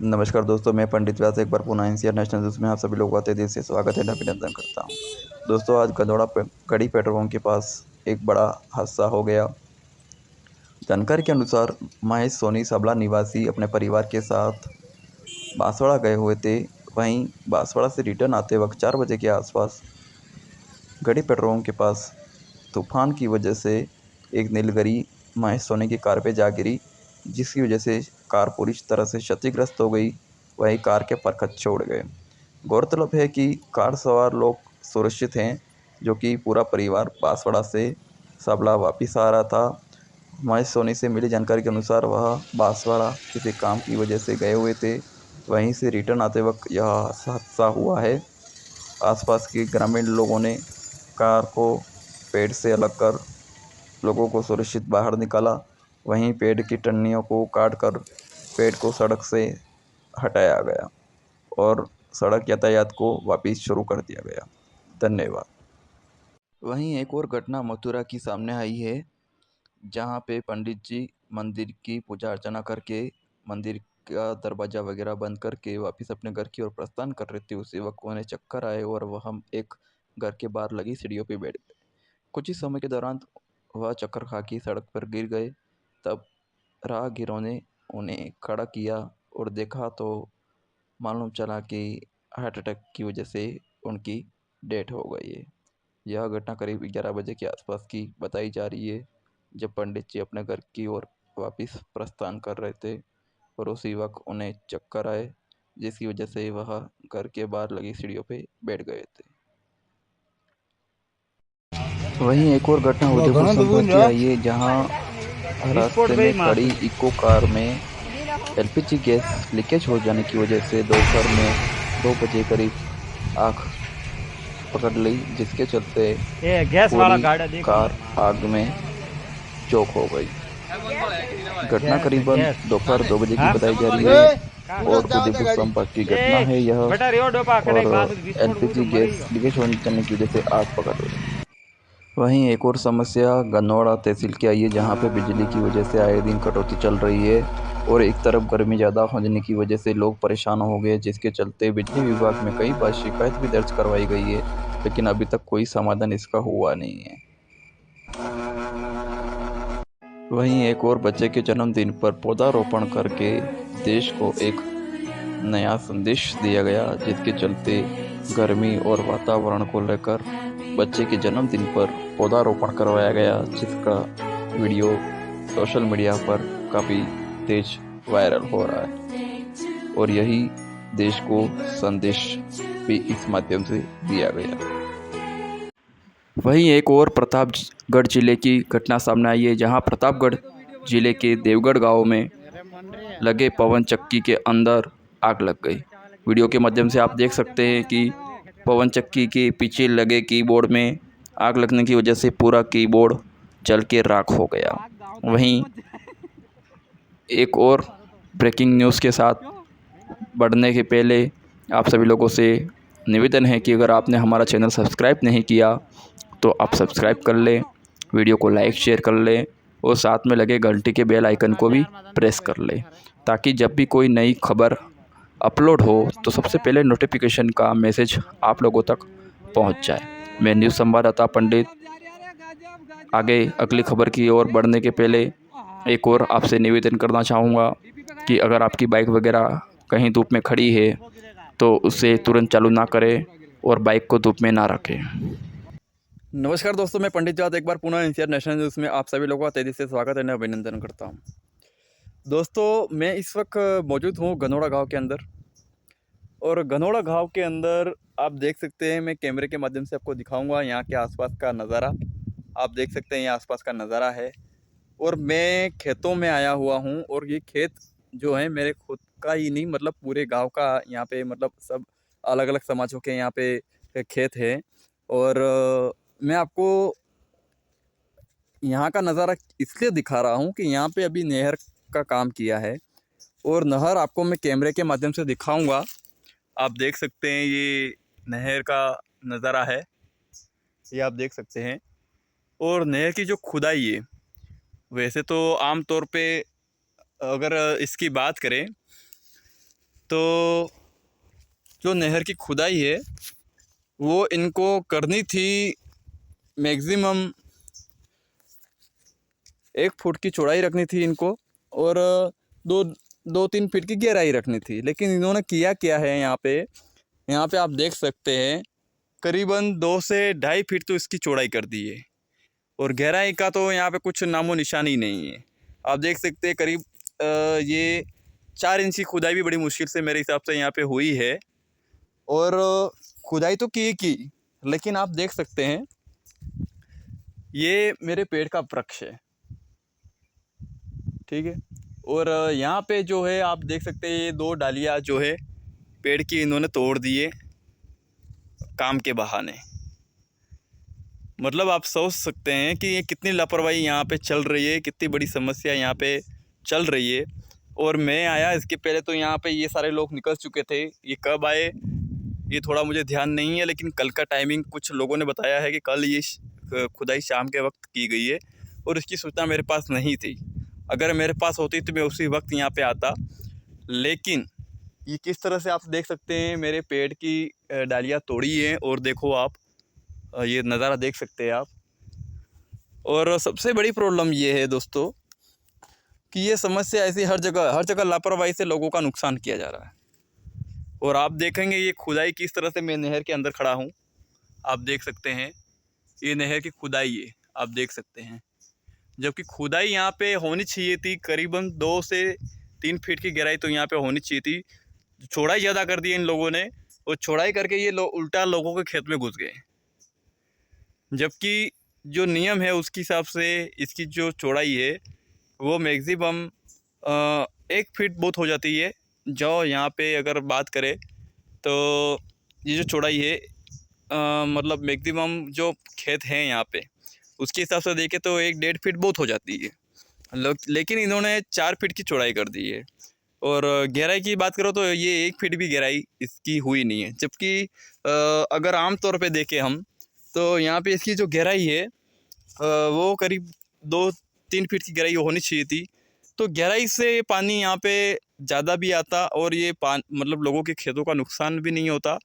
नमस्कार दोस्तों, मैं पंडित व्यास एक बार पुनः एनसीआर नेशनल न्यूज़ में आप सभी लोगों का तहे दिल से स्वागत है, अभिनंदन करता हूं। दोस्तों, आज गढ़ी पेट्रोल पंप के पास एक बड़ा हादसा हो गया। जानकारी के अनुसार महेश सोनी सबला निवासी अपने परिवार के साथ बांसवाड़ा गए हुए थे। वहीं बांसवाड़ा से रिटर्न आते वक्त 4 बजे के आसपास गढ़ी पेट्रोल पंप के पास तूफान की वजह से एक नीलगिरी महेश सोनी की कार पे जा गिरी, जिसकी वजह से कार पूरी तरह से क्षतिग्रस्त हो गई। वहीं कार के परखच्चे उड़ गए। गौरतलब है कि कार सवार लोग सुरक्षित हैं, जो कि पूरा परिवार बांसवाड़ा से सबला वापिस आ रहा था। महेश सोनी से मिली जानकारी के अनुसार वह बांसवाड़ा किसी काम की वजह से गए हुए थे। वहीं से रिटर्न आते वक्त यह हादसा हुआ है। आसपास के ग्रामीण लोगों ने कार को पेड़ से अलग कर लोगों को सुरक्षित बाहर निकाला। वहीं पेड़ की टहनियों को काटकर पेड़ को सड़क से हटाया गया और सड़क यातायात को वापस शुरू कर दिया गया। धन्यवाद। वहीं एक और घटना मथुरा की सामने आई है, जहां पे पंडित जी मंदिर की पूजा अर्चना करके मंदिर का दरवाज़ा वगैरह बंद करके वापस अपने घर की ओर प्रस्थान कर रहे थे। उसी वक्त उन्हें चक्कर आए और वह हम एक घर के बाहर लगी सीढ़ियों पे बैठ गए। कुछ ही समय के दौरान वह चक्कर खा के सड़क पर गिर गए। तब राहगीरों ने उन्हें खड़ा किया और देखा तो मालूम चला कि हार्ट अटैक की वजह से उनकी डेथ हो गई है। यह घटना करीब 11 बजे के आसपास की बताई जा रही है, जब पंडित जी अपने घर की ओर वापस प्रस्थान कर रहे थे और उसी वक्त उन्हें चक्कर आए, जिसकी वजह से वह घर के बाहर लगी सीढ़ियों पे बैठ गए थे। वहीं एक और घटना उदयपुर संभाग की आई है, जहां रास्ते में खड़ी इको कार में एलपीजी गैस लीकेज हो जाने की वजह से दोपहर में 2 बजे करीब आग पकड़ ली, जिसके चलते पूरी कार आग में चौक हो गई। घटना करीबन दोपहर 2 बजे की बताई जा रही है और उदयपुर संभाग की घटना है यह। और एलपीजी गैस लीकेज होने की वजह से आग पकड़ गई। वहीं एक और समस्या गन्नौड़ा तहसील की आई है, जहां पे बिजली की वजह से आए दिन कटौती चल रही है और एक तरफ गर्मी ज़्यादा होने की वजह से लोग परेशान हो गए, जिसके चलते बिजली विभाग में कई बार शिकायत भी दर्ज करवाई गई है, लेकिन अभी तक कोई समाधान इसका हुआ नहीं है। वहीं एक और बच्चे के जन्मदिन पर पौधारोपण करके देश को एक नया संदेश दिया गया, जिसके चलते गर्मी और वातावरण को लेकर बच्चे के जन्मदिन पर पौधारोपण करवाया गया, जिसका वीडियो सोशल मीडिया पर काफ़ी तेज वायरल हो रहा है और यही देश को संदेश भी इस माध्यम से दिया गया। वहीं एक और प्रतापगढ़ जिले की घटना सामने आई है, जहां प्रतापगढ़ जिले के देवगढ़ गांव में लगे पवन चक्की के अंदर आग लग गई। वीडियो के माध्यम से आप देख सकते हैं कि पवन चक्की के पीछे लगे कीबोर्ड में आग लगने की वजह से पूरा कीबोर्ड जल के राख हो गया। वहीं एक और ब्रेकिंग न्यूज़ के साथ बढ़ने के पहले आप सभी लोगों से निवेदन है कि अगर आपने हमारा चैनल सब्सक्राइब नहीं किया तो आप सब्सक्राइब कर लें, वीडियो को लाइक शेयर कर लें और साथ में लगे घंटी के बेल आइकन को भी प्रेस कर लें, ताकि जब भी कोई नई खबर अपलोड हो तो सबसे पहले नोटिफिकेशन का मैसेज आप लोगों तक पहुंच जाए। मैं न्यूज़ संवाददाता पंडित आगे अगली खबर की ओर बढ़ने के पहले एक और आपसे निवेदन करना चाहूँगा कि अगर आपकी बाइक वगैरह कहीं धूप में खड़ी है तो उसे तुरंत चालू ना करें और बाइक को धूप में ना रखें। नमस्कार दोस्तों, मैं पंडित जात एक बार पुनः एनसीआर नेशनल न्यूज़ में आप सभी लोगों का तेजी से स्वागत है, अभिनंदन करता हूं। दोस्तों, मैं इस वक्त मौजूद हूं गन्नौड़ा गांव के अंदर और गन्नौड़ा गांव के अंदर आप देख सकते हैं, मैं कैमरे के माध्यम से आपको दिखाऊंगा यहाँ के आसपास का नज़ारा। आप देख सकते हैं ये आसपास का नज़ारा है और मैं खेतों में आया हुआ हूँ और ये खेत जो है मेरे खुद का ही नहीं, मतलब पूरे गाँव का यहाँ पे, मतलब सब अलग अलग समाजों के यहाँ पे खेत है। और मैं आपको यहाँ का नज़ारा इसलिए दिखा रहा हूँ कि यहाँ पे अभी नहर का काम किया है और नहर आपको मैं कैमरे के माध्यम से दिखाऊंगा। आप देख सकते हैं ये नहर का नज़ारा है, ये आप देख सकते हैं। और नहर की जो खुदाई है, वैसे तो आम तौर पे अगर इसकी बात करें तो जो नहर की खुदाई है वो इनको करनी थी मैक्सिमम 1 फुट की चौड़ाई रखनी थी इनको, और 2-3 फीट की गहराई रखनी थी। लेकिन इन्होंने किया क्या है, यहाँ पे आप देख सकते हैं करीबन 2 से 2.5 फीट तो इसकी चौड़ाई कर दी है, और गहराई का तो यहाँ पे कुछ नामो निशान ही नहीं है। आप देख सकते हैं करीब ये 4 इंच की खुदाई भी बड़ी मुश्किल से मेरे हिसाब से यहाँ पे हुई है। और खुदाई तो की, लेकिन आप देख सकते हैं ये मेरे पेड़ का वृक्ष है, ठीक है। और यहाँ पे जो है आप देख सकते हैं ये 2 डालियाँ जो है पेड़ की इन्होंने तोड़ दिए काम के बहाने। मतलब आप सोच सकते हैं कि ये कितनी लापरवाही यहाँ पे चल रही है, कितनी बड़ी समस्या यहाँ पे चल रही है। और मैं आया इसके पहले तो यहाँ पे ये सारे लोग निकल चुके थे। ये कब आए ये थोड़ा मुझे ध्यान नहीं है, लेकिन कल का टाइमिंग कुछ लोगों ने बताया है कि कल ये खुदाई शाम के वक्त की गई है, और इसकी सूचना मेरे पास नहीं थी। अगर मेरे पास होती तो मैं उसी वक्त यहाँ पे आता। लेकिन ये किस तरह से आप देख सकते हैं मेरे पेड़ की डालियाँ तोड़ी हैं, और देखो आप ये नज़ारा देख सकते हैं आप। और सबसे बड़ी प्रॉब्लम ये है दोस्तों कि ये समस्या ऐसी हर जगह लापरवाही से लोगों का नुकसान किया जा रहा है। और आप देखेंगे ये खुदाई किस तरह से, मैं नहर के अंदर खड़ा हूँ, आप देख सकते हैं ये नहर की खुदाई है, आप देख सकते हैं। जबकि खुदाई यहाँ पे होनी चाहिए थी करीबन 2 से 3 फीट की गहराई तो यहाँ पे होनी चाहिए थी। चौड़ाई ज़्यादा कर दी इन लोगों ने, और चौड़ाई करके ये उल्टा लोगों के खेत में घुस गए। जबकि जो नियम है उसके हिसाब से इसकी जो चौड़ाई है वो मैक्सिमम 1 फीट बहुत हो जाती है। जो यहाँ पे अगर बात करें तो ये जो चौड़ाई है मतलब मैक्सिमम जो खेत हैं यहाँ पे उसके हिसाब से देखें तो 1-1.5 फीट बहुत हो जाती है। लेकिन इन्होंने 4 फीट की चौड़ाई कर दी है। और गहराई की बात करो तो ये 1 फीट भी गहराई इसकी हुई नहीं है। जबकि अगर आम तौर पे देखें हम तो यहाँ पे इसकी जो गहराई है वो करीब 2-3 फीट की गहराई होनी चाहिए थी। तो गहराई से पानी यहाँ पे ज़्यादा भी आता, और ये मतलब लोगों के खेतों का नुकसान भी नहीं होता।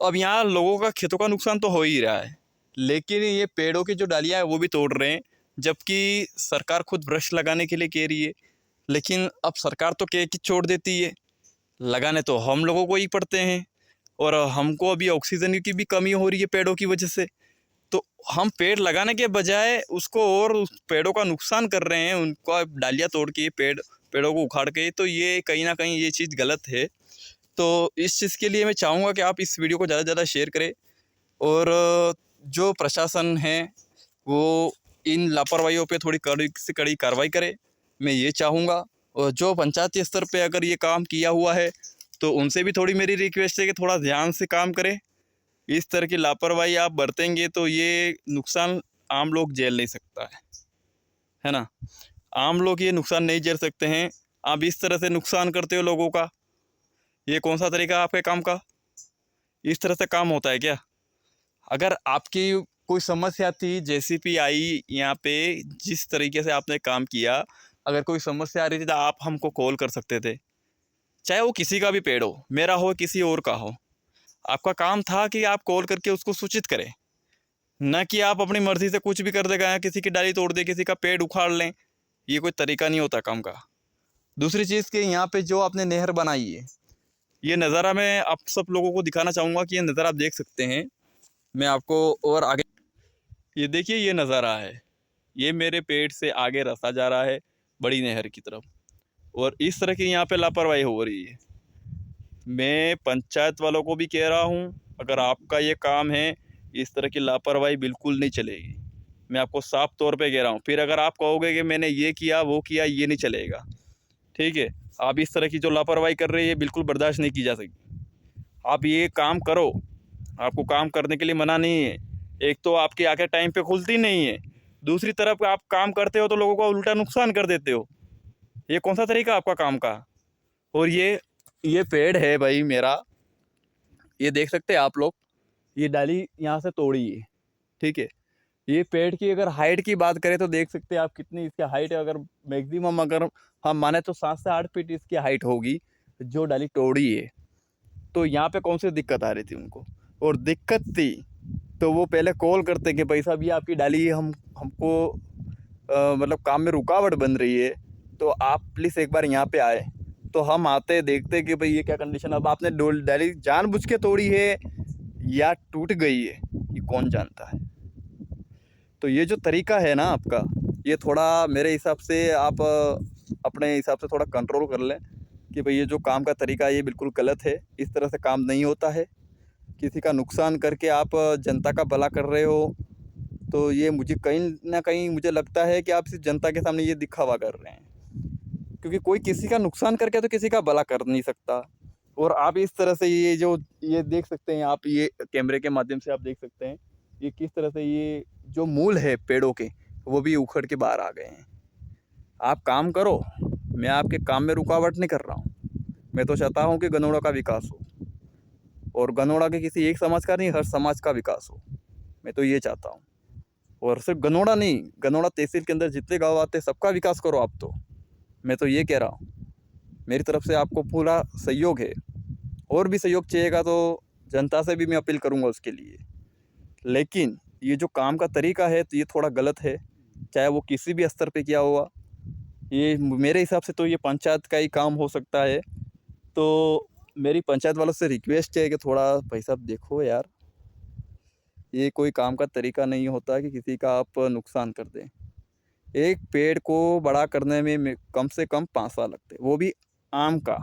अब यहाँ लोगों का खेतों का नुकसान तो हो ही रहा है, लेकिन ये पेड़ों की जो डालियाँ है वो भी तोड़ रहे हैं। जबकि सरकार खुद वृक्ष लगाने के लिए कह रही है, लेकिन अब सरकार तो कह के छोड़ देती है, लगाने तो हम लोगों को ही पड़ते हैं। और हमको अभी ऑक्सीजन की भी कमी हो रही है पेड़ों की वजह से। तो हम पेड़ लगाने के बजाय उसको और उस पेड़ों का नुकसान कर रहे हैं, उनका डालियाँ तोड़ के पेड़ों को उखाड़ के। तो ये कहीं ना कहीं ये चीज़ गलत है। तो इस चीज़ के लिए मैं चाहूँगा कि आप इस वीडियो को ज़्यादा से ज़्यादा शेयर करें, और जो प्रशासन है वो इन लापरवाहियों पे थोड़ी कड़ी से कड़ी कार्रवाई करे, मैं ये चाहूँगा। और जो पंचायती स्तर पे अगर ये काम किया हुआ है तो उनसे भी थोड़ी मेरी रिक्वेस्ट है कि थोड़ा ध्यान से काम करें। इस तरह की लापरवाही आप बरतेंगे तो ये नुकसान आम लोग झेल नहीं सकता है ना। आम लोग ये नुकसान नहीं झेल सकते हैं, आप इस तरह से नुकसान करते हो लोगों का। ये कौन सा तरीका आपके काम का? इस तरह से काम होता है क्या? अगर आपकी कोई समस्या थी, जेसीबी आई यहाँ पे, जिस तरीके से आपने काम किया, अगर कोई समस्या आ रही थी तो आप हमको कॉल कर सकते थे। चाहे वो किसी का भी पेड़ हो, मेरा हो किसी और का हो, आपका काम था कि आप कॉल करके उसको सूचित करें, न कि आप अपनी मर्ज़ी से कुछ भी कर देगा, किसी की डाली तोड़ दे, किसी का पेड़ उखाड़ लें। ये कोई तरीका नहीं होता काम का। दूसरी चीज़ कि यहाँ पे जो आपने नहर बनाई है, ये नज़ारा मैं आप सब लोगों को दिखाना चाहूँगा कि ये नज़ारा आप देख सकते हैं। मैं आपको और आगे, ये देखिए ये नज़ारा है, ये मेरे पेड़ से आगे रास्ता जा रहा है बड़ी नहर की तरफ, और इस तरह की यहाँ पे लापरवाही हो रही है। मैं पंचायत वालों को भी कह रहा हूँ, अगर आपका ये काम है, इस तरह की लापरवाही बिल्कुल नहीं चलेगी। मैं आपको साफ तौर पे कह रहा हूँ। फिर अगर आप कहोगे कि मैंने ये किया वो किया, ये नहीं चलेगा, ठीक है। आप इस तरह की जो लापरवाही कर रहे हैं बिल्कुल बर्दाश्त नहीं की जा सकती। आप ये काम करो, आपको काम करने के लिए मना नहीं है। एक तो आपकी आंखें टाइम पे खुलती नहीं है, दूसरी तरफ आप काम करते हो तो लोगों को उल्टा नुकसान कर देते हो। ये कौन सा तरीका आपका काम का? और ये पेड़ है भाई मेरा, ये देख सकते हैं आप लोग, ये डाली यहाँ से तोड़ी है, ठीक है। ये पेड़ की अगर हाइट की बात करें तो देख सकते हैं आप कितनी इसकी हाइट है। अगर मैक्सिमम अगर हम माने तो 7 से 8 फीट इसकी हाइट होगी। जो डाली तोड़ी है, तो यहाँ पे कौन सी दिक्कत आ रही थी उनको, और दिक्कत थी तो वो पहले कॉल करते कि भाई साहब ये आपकी डाली हमको मतलब काम में रुकावट बन रही है, तो आप प्लीज़ एक बार यहाँ पे आए। तो हम आते देखते कि भाई ये क्या कंडीशन, अब आपने डाली जानबूझ के तोड़ी है या टूट गई है, ये कौन जानता है। तो ये जो तरीका है ना आपका, ये थोड़ा मेरे हिसाब से आप अपने हिसाब से थोड़ा कंट्रोल कर लें कि भाई ये जो काम का तरीका है ये बिल्कुल गलत है, इस तरह से काम नहीं होता है। किसी का नुकसान करके आप जनता का भला कर रहे हो, तो ये मुझे कहीं ना कहीं मुझे लगता है कि आप सिर्फ जनता के सामने ये दिखावा कर रहे हैं, क्योंकि कोई किसी का नुकसान करके तो किसी का भला कर नहीं सकता। और आप इस तरह से ये देख सकते हैं, आप ये कैमरे के माध्यम से आप देख सकते हैं ये किस तरह से ये जो मूल है पेड़ों के वो भी उखड़ के बाहर आ गए हैं। आप काम करो, मैं आपके काम में रुकावट नहीं कर रहा हूँ, मैं तो चाहता हूँ कि गनौड़ा का विकास हो, और गनौड़ा के किसी एक समाज का नहीं, हर समाज का विकास हो, मैं तो ये चाहता हूँ। और सिर्फ गनौड़ा नहीं, गनौड़ा तहसील के अंदर जितने गाँव आते हैं सबका विकास करो आप, तो मैं तो ये कह रहा हूँ। मेरी तरफ से आपको पूरा सहयोग है, और भी सहयोग चाहिएगा तो जनता से भी मैं अपील करूँगा उसके लिए। लेकिन ये जो काम का तरीका है तो ये थोड़ा गलत है, चाहे वो किसी भी स्तर पे किया हुआ। ये मेरे हिसाब से तो ये पंचायत का ही काम हो सकता है। तो मेरी पंचायत वालों से रिक्वेस्ट है कि थोड़ा भाई साहब देखो यार, ये कोई काम का तरीका नहीं होता कि किसी का आप नुकसान कर दें। एक पेड़ को बड़ा करने में कम से कम 5 साल लगते हैं, वो भी आम का।